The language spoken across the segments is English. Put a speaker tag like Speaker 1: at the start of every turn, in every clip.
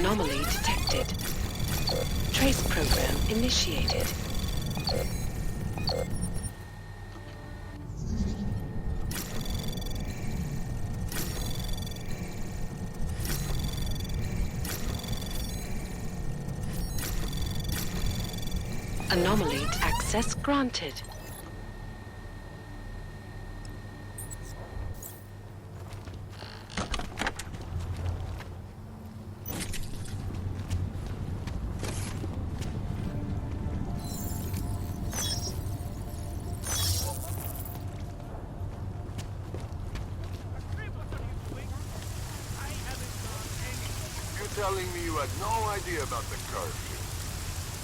Speaker 1: Anomaly detected. Trace program initiated. Anomaly access granted.
Speaker 2: Telling me you had no idea about the curfew.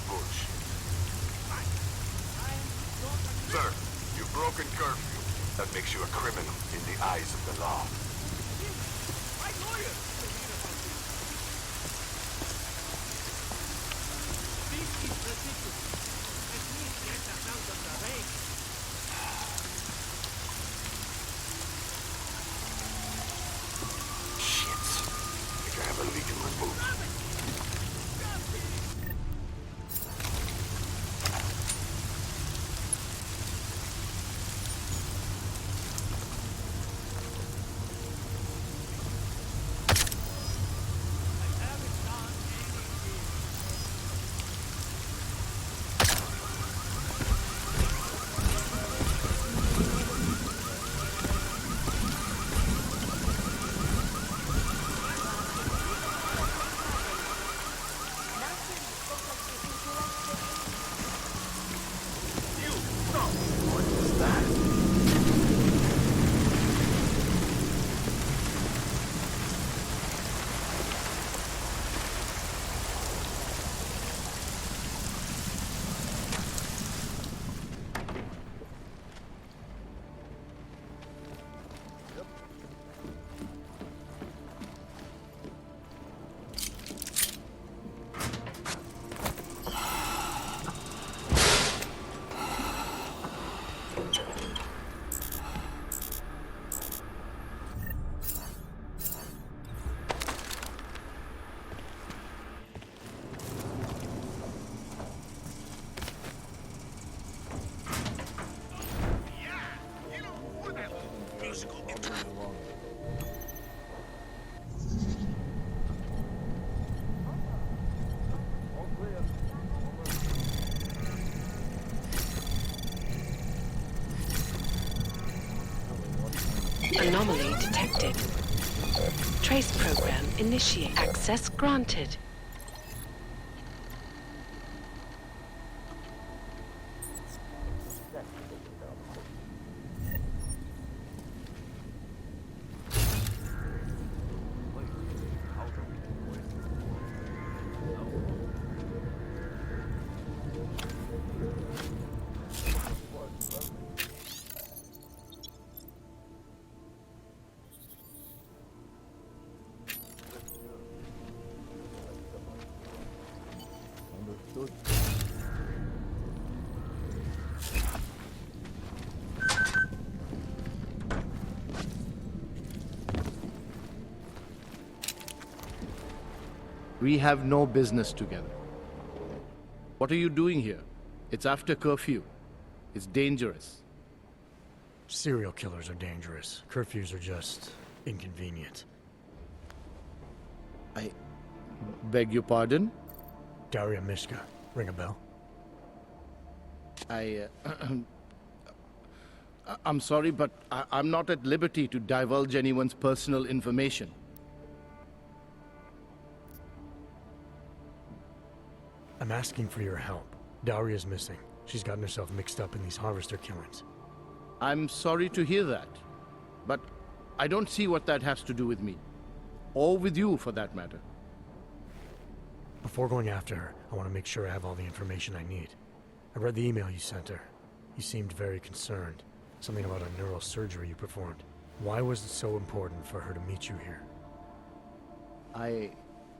Speaker 2: Bullshit. Sir, you've broken curfew. That makes you a criminal in the eyes of the law. My lawyer! This is ridiculous. Let me get the sound of the rain. I have a leak in my boot.
Speaker 1: Anomaly detected. Trace program initiate. Access granted.
Speaker 3: We have no business together. What are you doing here? It's after curfew. It's dangerous.
Speaker 4: Serial killers are dangerous. Curfews are just inconvenient.
Speaker 3: I beg your pardon?
Speaker 4: Daria Mishka. Ring a bell?
Speaker 3: I'm sorry, but I'm not at liberty to divulge anyone's personal information.
Speaker 4: I'm asking for your help. Daria's missing. She's gotten herself mixed up in these harvester killings.
Speaker 3: I'm sorry to hear that, but I don't see what that has to do with me. Or with you, for that matter.
Speaker 4: Before going after her, I want to make sure I have all the information I need. I read the email you sent her. You seemed very concerned. Something about a neural surgery you performed. Why was it so important for her to meet you here?
Speaker 3: I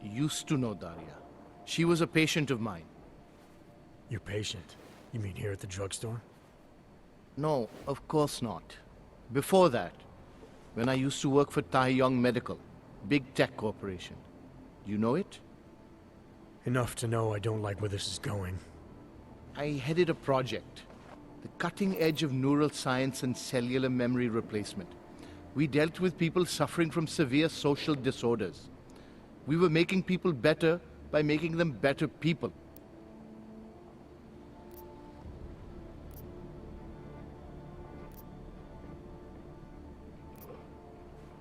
Speaker 3: used to know Daria. She was a patient of mine.
Speaker 4: Your patient? You mean here at the drugstore?
Speaker 3: No, of course not. Before that, when I used to work for Tai Yong Medical, big tech corporation. You know it?
Speaker 4: Enough to know I don't like where this is going.
Speaker 3: I headed a project, the cutting edge of neural science and cellular memory replacement. We dealt with people suffering from severe social disorders. We were making people better by making them better people.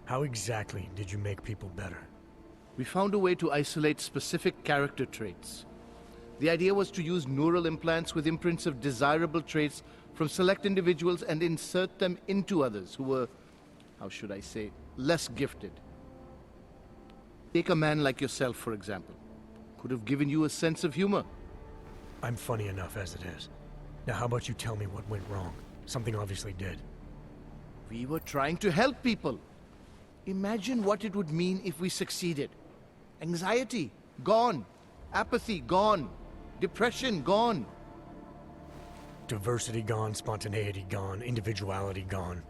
Speaker 4: How exactly did you make people better?
Speaker 3: We found a way to isolate specific character traits. The idea was to use neural implants with imprints of desirable traits from select individuals and insert them into others who were, how should I say, less gifted. Take a man like yourself, for example. Could have given you a sense of humor.
Speaker 4: I'm funny enough as it is. Now how about you tell me what went wrong? Something obviously did.
Speaker 3: We were trying to help people. Imagine what it would mean if we succeeded. Anxiety, gone. Apathy, gone. Depression, gone.
Speaker 4: Diversity gone, spontaneity gone, individuality gone.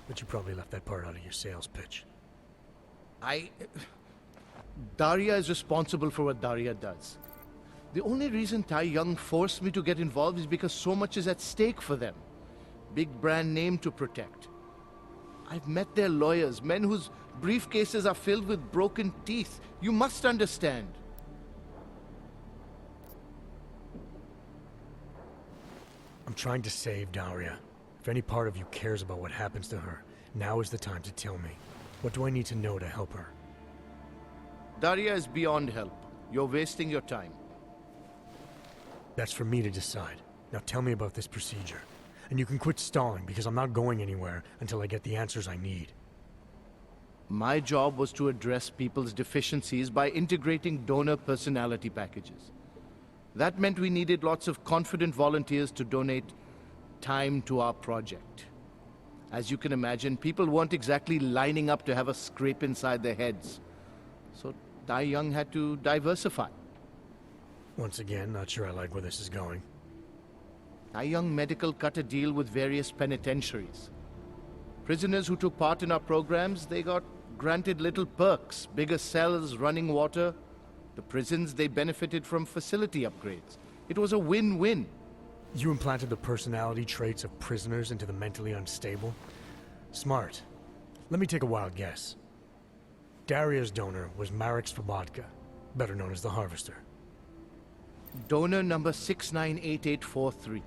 Speaker 4: But you probably left that part out of your sales pitch.
Speaker 3: Daria is responsible for what Daria does. The only reason Tai Young forced me to get involved is because so much is at stake for them. Big brand name to protect. I've met their lawyers, men whose briefcases are filled with broken teeth. You must understand.
Speaker 4: I'm trying to save Daria. If any part of you cares about what happens to her, now is the time to tell me. What do I need to know to help her?
Speaker 3: Daria is beyond help. You're wasting your time.
Speaker 4: That's for me to decide. Now tell me about this procedure. And you can quit stalling, because I'm not going anywhere until I get the answers I need.
Speaker 3: My job was to address people's deficiencies by integrating donor personality packages. That meant we needed lots of confident volunteers to donate time to our project. As you can imagine, people weren't exactly lining up to have a scrape inside their heads. So Tai Young had to diversify.
Speaker 4: Once again, not sure I like where this is going.
Speaker 3: Tai Young Medical cut a deal with various penitentiaries. Prisoners who took part in our programs, they got granted little perks, bigger cells, running water. The prisons, they benefited from facility upgrades. It was a win-win.
Speaker 4: You implanted the personality traits of prisoners into the mentally unstable? Smart. Let me take a wild guess. Daria's donor was Marek Svobodka, better known as the Harvester.
Speaker 3: Donor number 698843.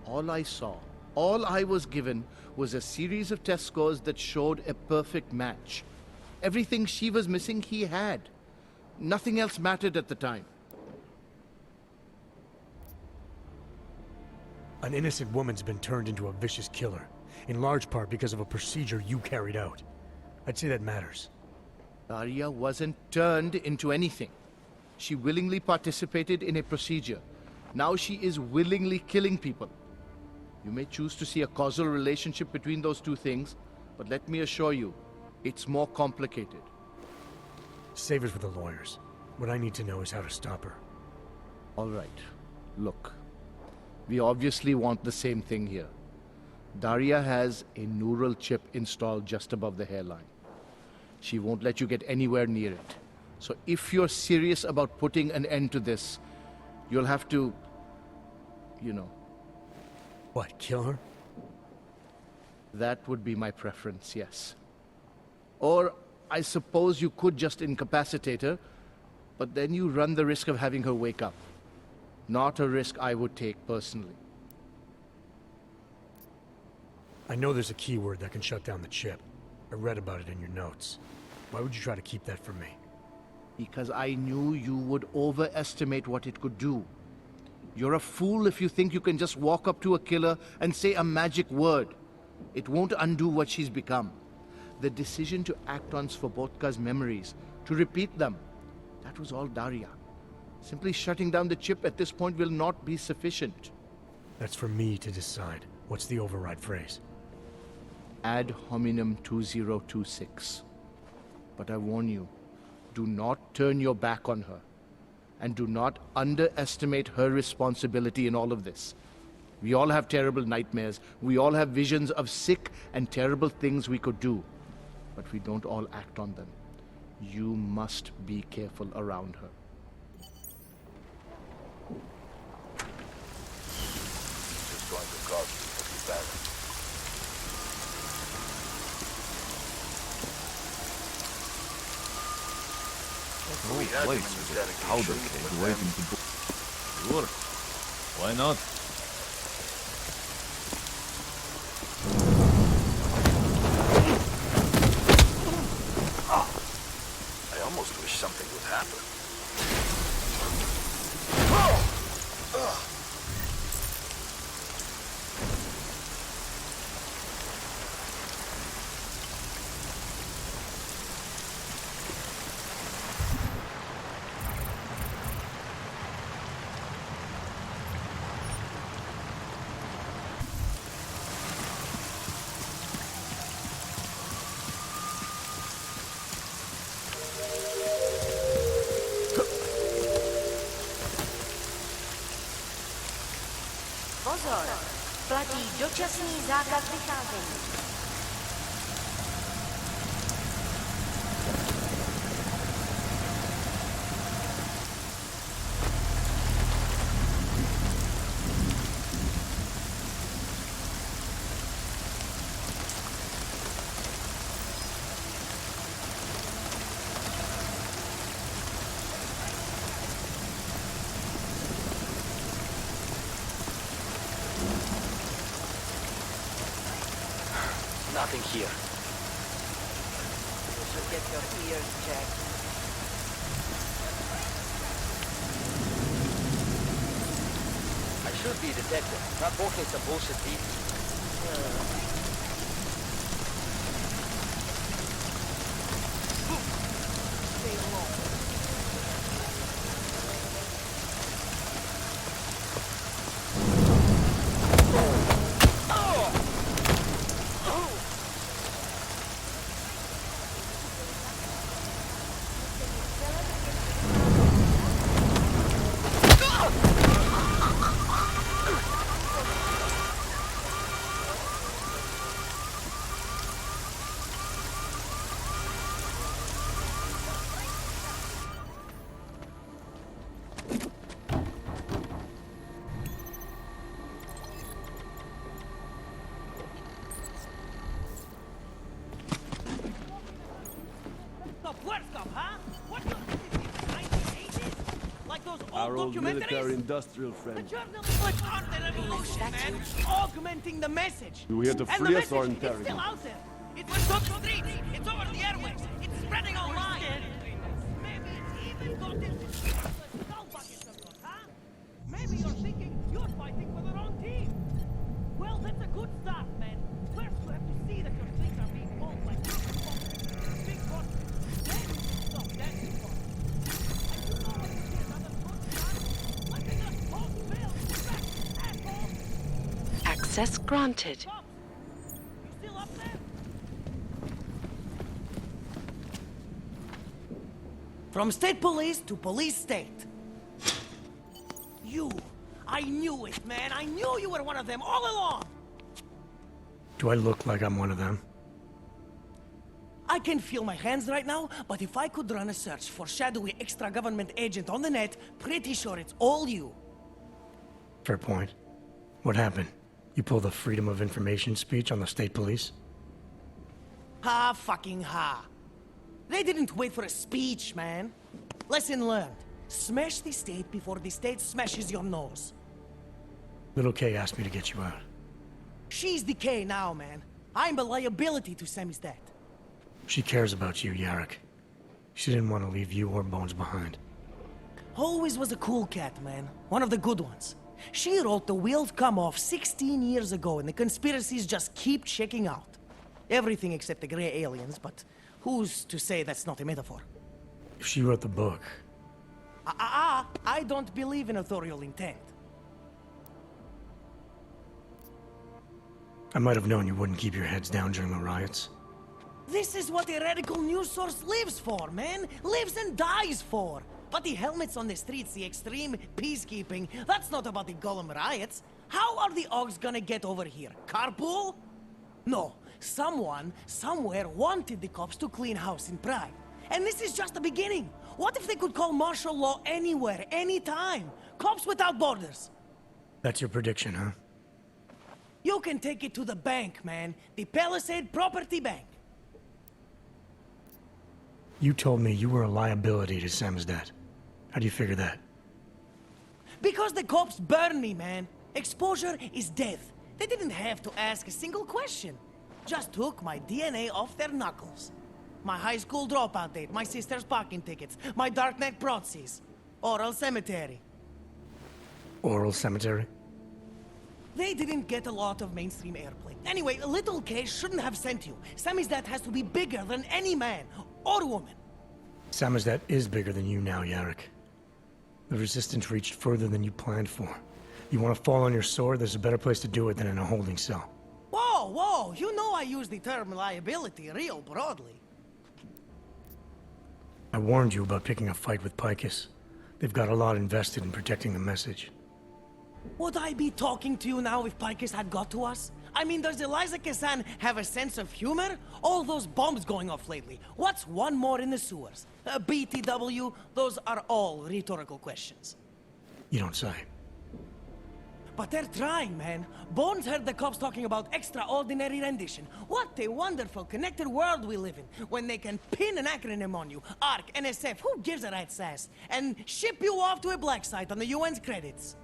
Speaker 3: All I saw, all I was given, was a series of test scores that showed a perfect match. Everything she was missing, he had. Nothing else mattered at the time.
Speaker 4: An innocent woman's been turned into a vicious killer, in large part because of a procedure you carried out. I'd say that matters.
Speaker 3: Daria wasn't turned into anything. She willingly participated in a procedure. Now she is willingly killing people. You may choose to see a causal relationship between those two things, but let me assure you, it's more complicated.
Speaker 4: Save it for the lawyers. What I need to know is how to stop her.
Speaker 3: All right. Look, we obviously want the same thing here. Daria has a neural chip installed just above the hairline. She won't let you get anywhere near it. So if you're serious about putting an end to this, you'll have to, you know.
Speaker 4: What, kill her?
Speaker 3: That would be my preference, yes. Or I suppose you could just incapacitate her, but then you run the risk of having her wake up. Not a risk I would take personally.
Speaker 4: I know there's a keyword that can shut down the chip. I read about it in your notes. Why would you try to keep that from me?
Speaker 3: Because I knew you would overestimate what it could do. You're a fool if you think you can just walk up to a killer and say a magic word. It won't undo what she's become. The decision to act on Svobodka's memories, to repeat them, that was all Daria. Simply shutting down the chip at this point will not be sufficient.
Speaker 4: That's for me to decide. What's the override phrase?
Speaker 3: Ad hominem 2026. But I warn you, do not turn your back on her. And do not underestimate her responsibility in all of this. We all have terrible nightmares. We all have visions of sick and terrible things we could do. But we don't all act on them. You must be careful around her.
Speaker 2: Just going to cause you to be better.
Speaker 5: No place is a powder keg waiting to go. Sure. Why not?
Speaker 2: I almost wish something would happen.
Speaker 6: Pozor, platí dočasný zákaz vycházení.
Speaker 7: Nothing here.
Speaker 6: You should get your ears checked.
Speaker 7: I should be a detective, not working some bullshit beat.
Speaker 6: Stay low.
Speaker 8: Our old military-industrial friend.
Speaker 6: Aren't they revolution, man? Augmenting the message.
Speaker 8: You here to
Speaker 6: And the
Speaker 8: free us or
Speaker 6: message is
Speaker 8: interrogate?
Speaker 6: still out there. It's on the streets. It's over the airwaves. It's spreading online. Maybe it's even got into skull buckets of yours, huh? Maybe you're thinking you're fighting for the wrong team. Well, that's a good start, man. First, you have to see that your things are being pulled like big boss. Then you can stop dancing for it. And you know what is another good start? Letting us both fail. Back, asshole!
Speaker 1: Access granted.
Speaker 6: Cops, you still up there? From state police to police state. You. I knew it, man. I knew you were one of them all along.
Speaker 4: Do I look like I'm one of them?
Speaker 6: I can feel my hands right now, but if I could run a search for shadowy extra-government agent on the net, pretty sure it's all you.
Speaker 4: Fair point. What happened? You pulled a Freedom of Information speech on the state police?
Speaker 6: Ha fucking ha. They didn't wait for a speech, man. Lesson learned. Smash the state before the state smashes your nose.
Speaker 4: Little K asked me to get you out.
Speaker 6: She's the K now, man. I'm a liability to Sammy's dad.
Speaker 4: She cares about you, Yarek. She didn't want to leave you or Bones behind.
Speaker 6: Always was a cool cat, man. One of the good ones. She wrote The Wheels Come Off 16 years ago, and the conspiracies just keep checking out. Everything except the gray aliens, but who's to say that's not a metaphor?
Speaker 4: If she wrote the book,
Speaker 6: I don't believe in authorial intent.
Speaker 4: I might have known you wouldn't keep your heads down during the riots.
Speaker 6: This is what a radical news source lives for, man. Lives and dies for. But the helmets on the streets, the extreme peacekeeping, that's not about the Golem riots. How are the Augs gonna get over here? Carpool? No. Someone, somewhere wanted the cops to clean house in Prague. And this is just the beginning. What if they could call martial law anywhere, anytime? Cops without borders.
Speaker 4: That's your prediction, huh?
Speaker 6: You can take it to the bank, man. The Palisade Property Bank.
Speaker 4: You told me you were a liability to Samizdat. How do you figure that?
Speaker 6: Because the cops burn me, man. Exposure is death. They didn't have to ask a single question. Just took my DNA off their knuckles. My high school dropout date, my sister's parking tickets, my darknet proxies. Oral cemetery.
Speaker 4: Oral cemetery?
Speaker 6: They didn't get a lot of mainstream airplay. Anyway, a little case shouldn't have sent you. Samizdat has to be bigger than any man or woman.
Speaker 4: Samizdat is bigger than you now, Yarek. The Resistance reached further than you planned for. You want to fall on your sword, there's a better place to do it than in a holding cell.
Speaker 6: Whoa, whoa, you know I use the term liability real broadly.
Speaker 4: I warned you about picking a fight with Picus. They've got a lot invested in protecting the message.
Speaker 6: Would I be talking to you now if Picus had got to us? I mean, does Eliza Kazan have a sense of humor? All those bombs going off lately. What's one more in the sewers? BTW, those are all rhetorical questions.
Speaker 4: You don't say.
Speaker 6: But they're trying, man. Bones heard the cops talking about extraordinary rendition. What a wonderful connected world we live in, when they can pin an acronym on you, ARC, NSF, who gives a rat's ass, and ship you off to a black site on the UN's credits.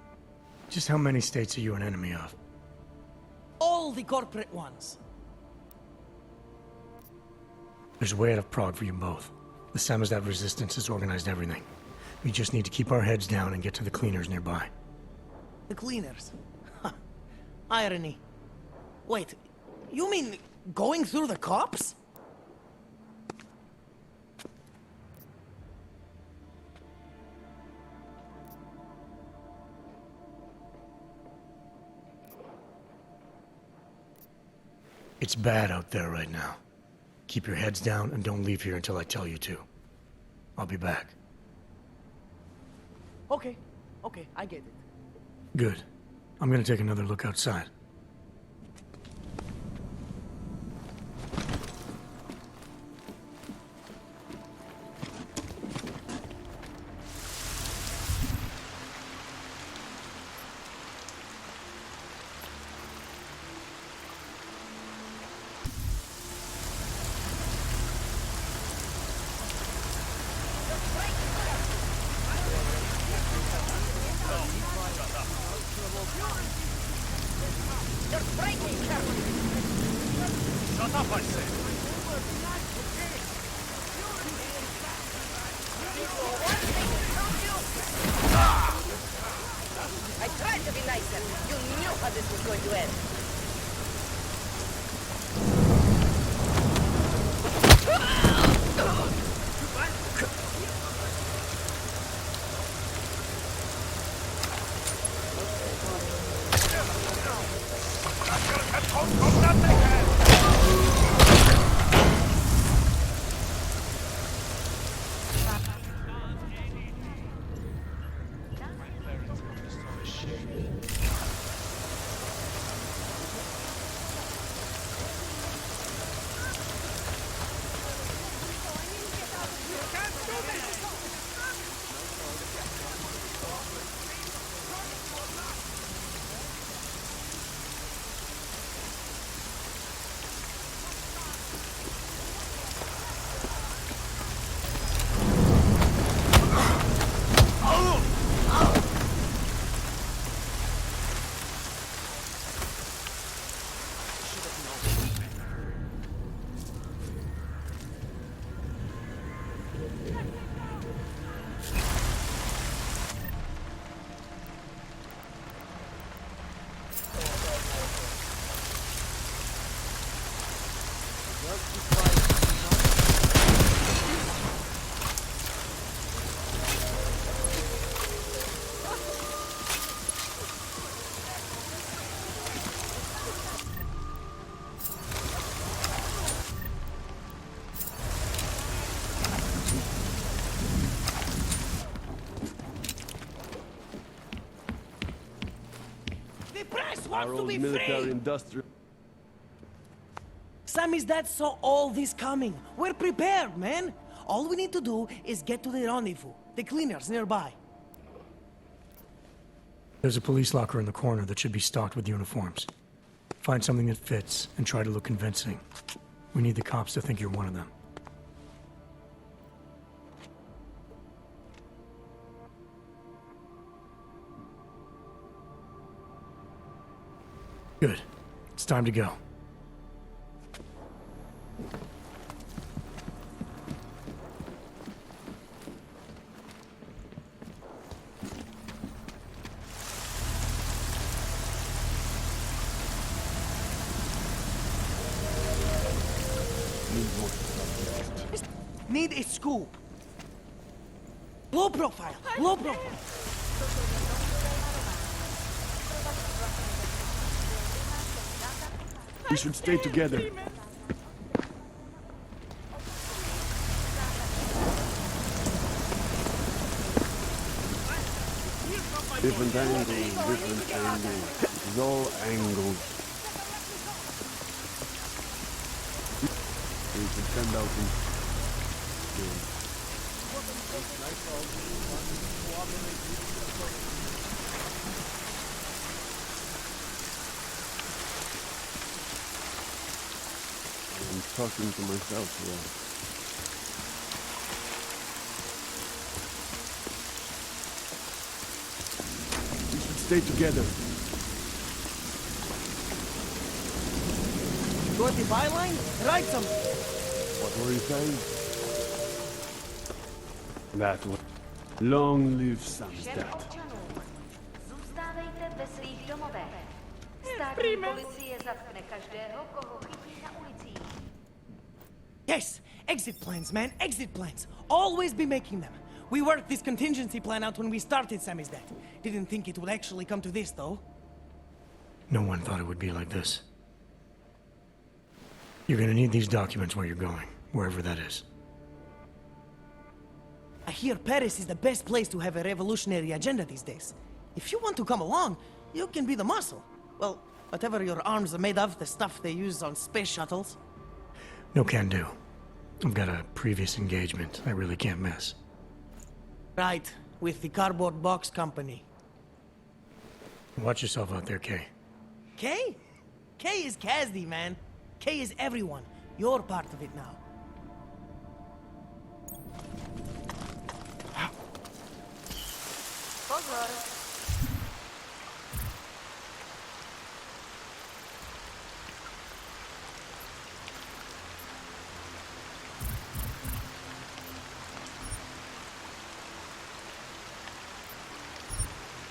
Speaker 4: Just how many states are you an enemy of?
Speaker 6: All the corporate ones.
Speaker 4: There's a way out of Prague for you both. The Samizdat Resistance has organized everything. We just need to keep our heads down and get to the cleaners nearby.
Speaker 6: The cleaners. Irony. Wait, you mean going through the cops?
Speaker 4: It's bad out there right now. Keep your heads down and don't leave here until I tell you to. I'll be back.
Speaker 6: Okay, I get it.
Speaker 4: Good. I'm gonna take another look outside.
Speaker 9: I tried to be nicer. You knew how this was going to end.
Speaker 8: Our old military industrial.
Speaker 6: Samizdat saw all this coming. We're prepared, man. All we need to do is get to the rendezvous. The cleaners nearby.
Speaker 4: There's a police locker in the corner that should be stocked with uniforms. Find something that fits and try to look convincing. We need the cops to think you're one of them. Good. It's time to go.
Speaker 6: Need a scoop. Low profile. Low profile.
Speaker 8: We should stay together. Different angles, different angles. It's all angles. We should send out these... I'm talking to myself here. We should stay together.
Speaker 6: Got the byline? Write some.
Speaker 8: What were you saying? That was... Long live Samstad.
Speaker 9: Zůstávejte ve svých domovech. Státní policie zatkne každého, koho chytí na ulicích.
Speaker 6: Yes, exit plans, man, exit plans. Always be making them. We worked this contingency plan out when we started Samizdat. Didn't think it would actually come to this, though.
Speaker 4: No one thought it would be like this. You're gonna need these documents where you're going, wherever that is.
Speaker 6: I hear Paris is the best place to have a revolutionary agenda these days. If you want to come along, you can be the muscle. Well, whatever your arms are made of, the stuff they use on space shuttles.
Speaker 4: No can do. I've got a previous engagement I really can't miss.
Speaker 6: Right, with the cardboard box company.
Speaker 4: Watch yourself out there, Kay.
Speaker 6: Kay? Kay is Kazdi, man. Kay is everyone. You're part of it now.
Speaker 9: Pozor.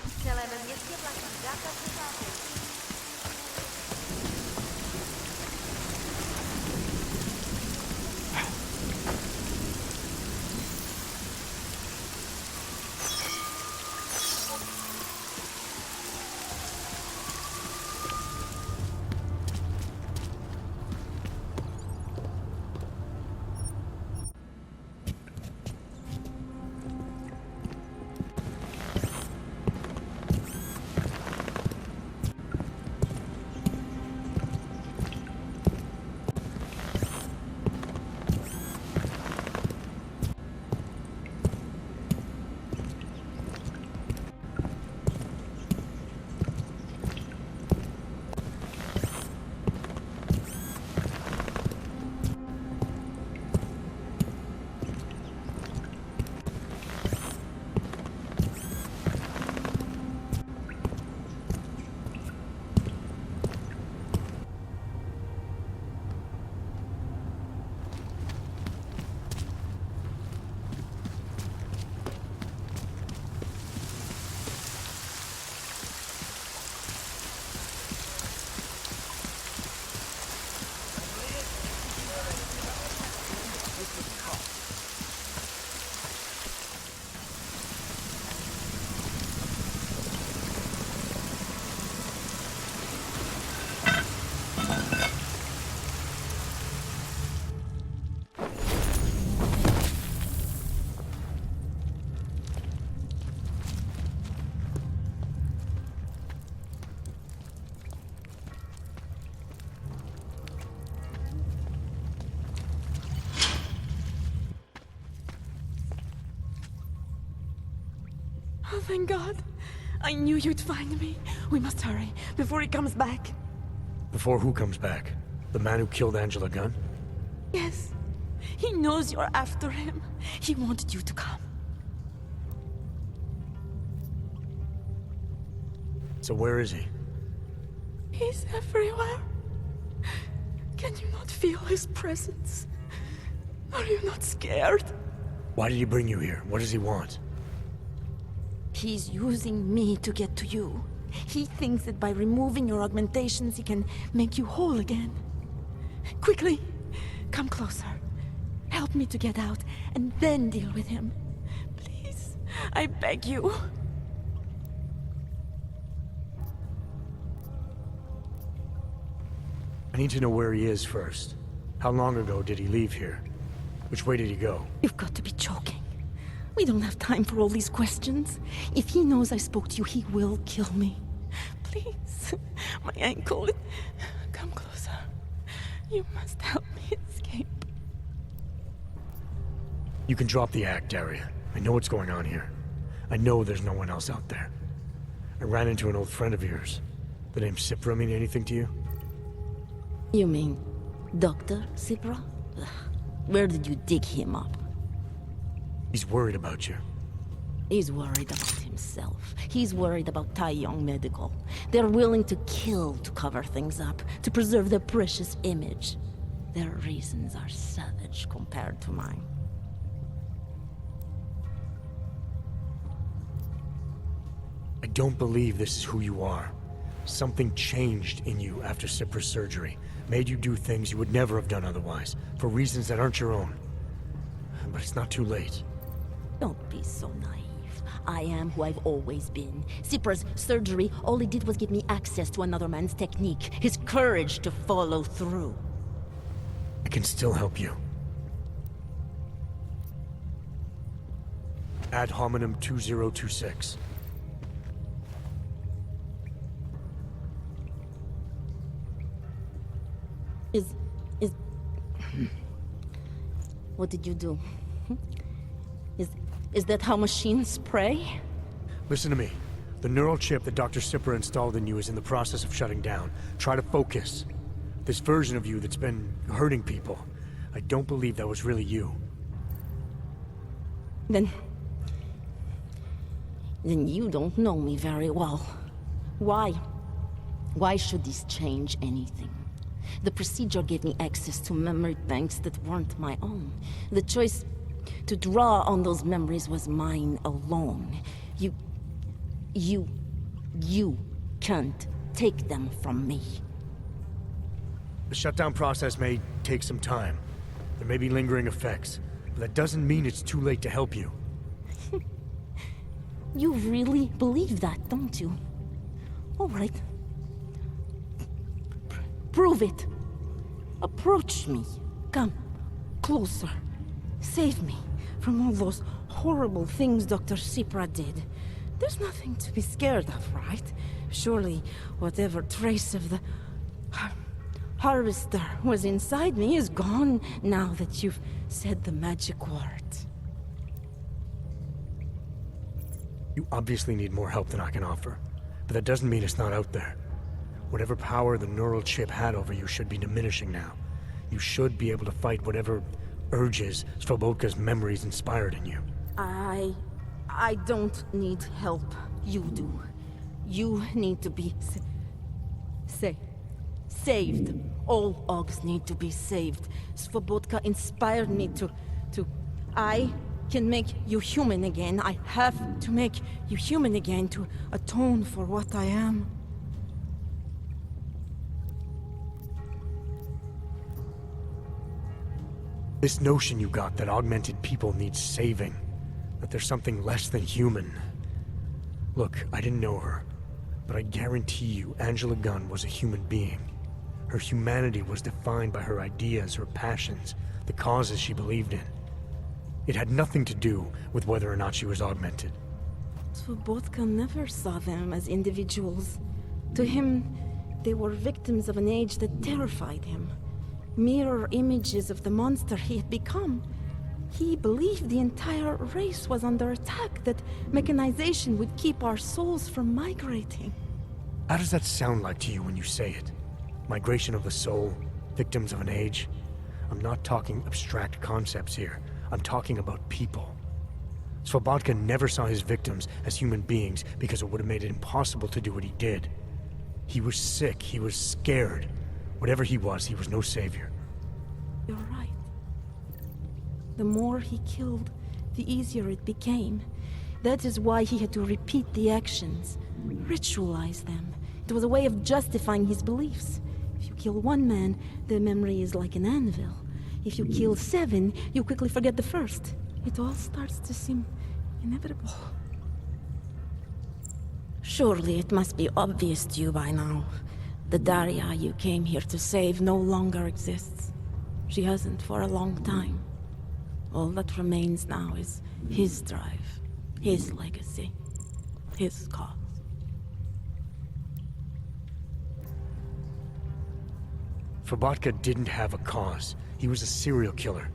Speaker 9: V celém městě platí zákaz vycházení.
Speaker 10: Oh, thank God. I knew you'd find me. We must hurry, before he comes back.
Speaker 4: Before who comes back? The man who killed Angela Gunn?
Speaker 10: Yes. He knows you're after him. He wanted you to come.
Speaker 4: So where is he?
Speaker 10: He's everywhere. Can you not feel his presence? Are you not scared?
Speaker 4: Why did he bring you here? What does he want?
Speaker 10: He's using me to get to you. He thinks that by removing your augmentations, he can make you whole again. Quickly, come closer. Help me to get out, and then deal with him. Please, I beg you.
Speaker 4: I need to know where he is first. How long ago did he leave here? Which way did he go?
Speaker 10: You've got to be joking. We don't have time for all these questions. If he knows I spoke to you, he will kill me. Please, my ankle. Come closer. You must help me escape.
Speaker 4: You can drop the act, Daria. I know what's going on here. I know there's no one else out there. I ran into an old friend of yours. The name Cipra mean anything to you?
Speaker 10: You mean Dr. Cipra? Ugh. Where did you dig him up?
Speaker 4: He's worried about you.
Speaker 10: He's worried about himself. He's worried about Tai Yong Medical. They're willing to kill to cover things up, to preserve their precious image. Their reasons are savage compared to mine.
Speaker 4: I don't believe this is who you are. Something changed in you after Cipra's surgery. Made you do things you would never have done otherwise, for reasons that aren't your own. But it's not too late.
Speaker 10: Don't be so naive. I am who I've always been. Cipra's surgery, all it did was give me access to another man's technique, his courage to follow through.
Speaker 4: I can still help you. Ad hominem 2026.
Speaker 10: What did you do? Is that how machines pray?
Speaker 4: Listen to me. The neural chip that Dr. Cipra installed in you is in the process of shutting down. Try to focus. This version of you that's been hurting people, I don't believe that was really you.
Speaker 10: Then you don't know me very well. Why? Why should this change anything? The procedure gave me access to memory banks that weren't my own. The choice to draw on those memories was mine alone. You can't take them from me.
Speaker 4: The shutdown process may take some time. There may be lingering effects, but that doesn't mean it's too late to help you.
Speaker 10: You really believe that, don't you? All right. Prove it. Approach me. Come. Closer. Save me from all those horrible things Dr. Cipra did. There's nothing to be scared of, right? Surely whatever trace of the harvester was inside me is gone now that you've said the magic word.
Speaker 4: You obviously need more help than I can offer, but that doesn't mean it's not out there. Whatever power the neural chip had over you should be diminishing now. You should be able to fight whatever urges Svobodka's memories inspired in you.
Speaker 10: I don't need help. You do. You need to be saved. All Augs need to be saved. Svobodka inspired me to... I can make you human again. I have to make you human again to atone for what I am.
Speaker 4: This notion you got that augmented people need saving, that there's something less than human. Look, I didn't know her, but I guarantee you Angela Gunn was a human being. Her humanity was defined by her ideas, her passions, the causes she believed in. It had nothing to do with whether or not she was augmented.
Speaker 10: Svobodka never saw them as individuals. To him, they were victims of an age that terrified him. Mirror images of the monster he had become. He believed the entire race was under attack, that mechanization would keep our souls from migrating.
Speaker 4: How does that sound like to you when you say it? Migration of the soul? Victims of an age? I'm not talking abstract concepts here. I'm talking about people. Svobotka never saw his victims as human beings because it would have made it impossible to do what he did. He was sick, he was scared. Whatever he was no savior.
Speaker 10: You're right. The more he killed, the easier it became. That is why he had to repeat the actions, ritualize them. It was a way of justifying his beliefs. If you kill one man, the memory is like an anvil. If you kill 7, you quickly forget the first. It all starts to seem inevitable. Surely it must be obvious to you by now. The Daria you came here to save no longer exists. She hasn't for a long time. All that remains now is his drive, his legacy, his cause.
Speaker 4: Svobotka didn't have a cause. He was a serial killer,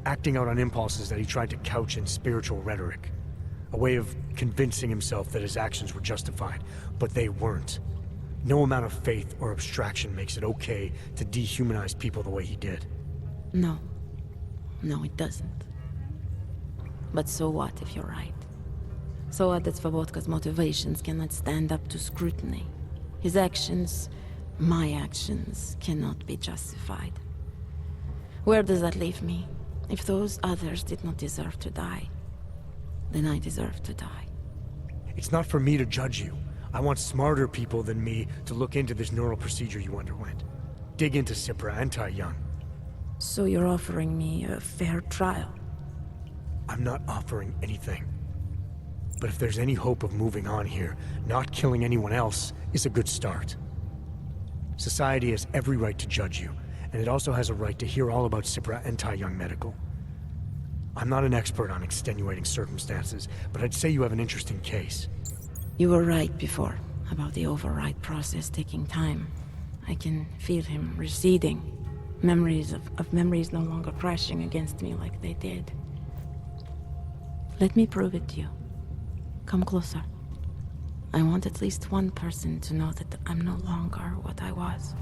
Speaker 4: acting out on impulses that he tried to couch in spiritual rhetoric. A way of convincing himself that his actions were justified, but they weren't. No amount of faith or abstraction makes it okay to dehumanize people the way he did.
Speaker 10: No. No, it doesn't. But so what if you're right? So what that Svobodka's motivations cannot stand up to scrutiny? His actions, my actions, cannot be justified. Where does that leave me? If those others did not deserve to die, then I deserve to die.
Speaker 4: It's not for me to judge you. I want smarter people than me to look into this neural procedure you underwent. Dig into Cipra and Tai Young.
Speaker 10: So you're offering me a fair trial?
Speaker 4: I'm not offering anything. But if there's any hope of moving on here, not killing anyone else is a good start. Society has every right to judge you, and it also has a right to hear all about Cipra and Tai Young Medical. I'm not an expert on extenuating circumstances, but I'd say you have an interesting case.
Speaker 10: You were right before, about the override process taking time. I can feel him receding. Memories of memories no longer crashing against me like they did. Let me prove it to you. Come closer. I want at least one person to know that I'm no longer what I was.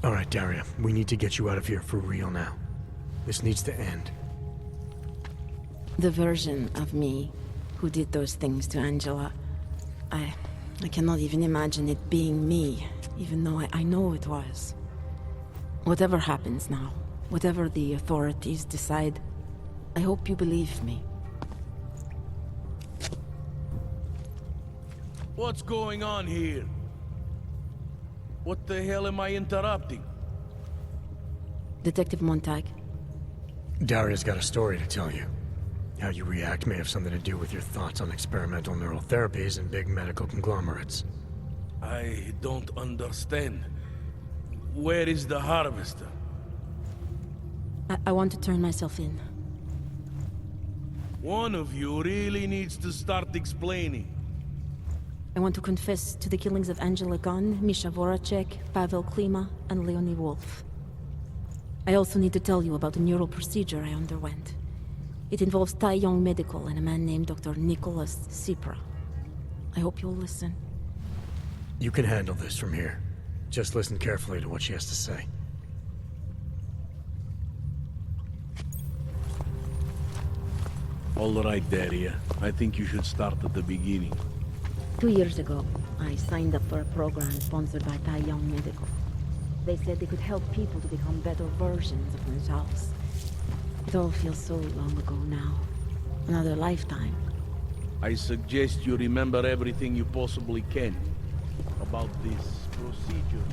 Speaker 4: All right, Daria, we need to get you out of here for real now. This needs to end.
Speaker 10: The version of me who did those things to Angela, I cannot even imagine it being me, even though I know it was. Whatever happens now, whatever the authorities decide, I hope you believe me.
Speaker 11: What's going on here? What the hell am I interrupting?
Speaker 10: Detective Montag.
Speaker 4: Daria's got a story to tell you. How you react may have something to do with your thoughts on experimental neural therapies and big medical conglomerates.
Speaker 11: I don't understand. Where is the harvester?
Speaker 10: I want to turn myself in.
Speaker 11: One of you really needs to start explaining.
Speaker 10: I want to confess to the killings of Angela Gunn, Misha Voracek, Pavel Klima, and Leonie Wolf. I also need to tell you about the neural procedure I underwent. It involves Tai Young Medical and a man named Dr. Nicholas Cipra. I hope you'll listen.
Speaker 4: You can handle this from here. Just listen carefully to what she has to say.
Speaker 11: All right, Daria. I think you should start at the beginning.
Speaker 10: 2 years ago, I signed up for a program sponsored by Tai Young Medical. They said they could help people to become better versions of themselves. It all feels so long ago now. Another lifetime.
Speaker 11: I suggest you remember everything you possibly can about this procedure.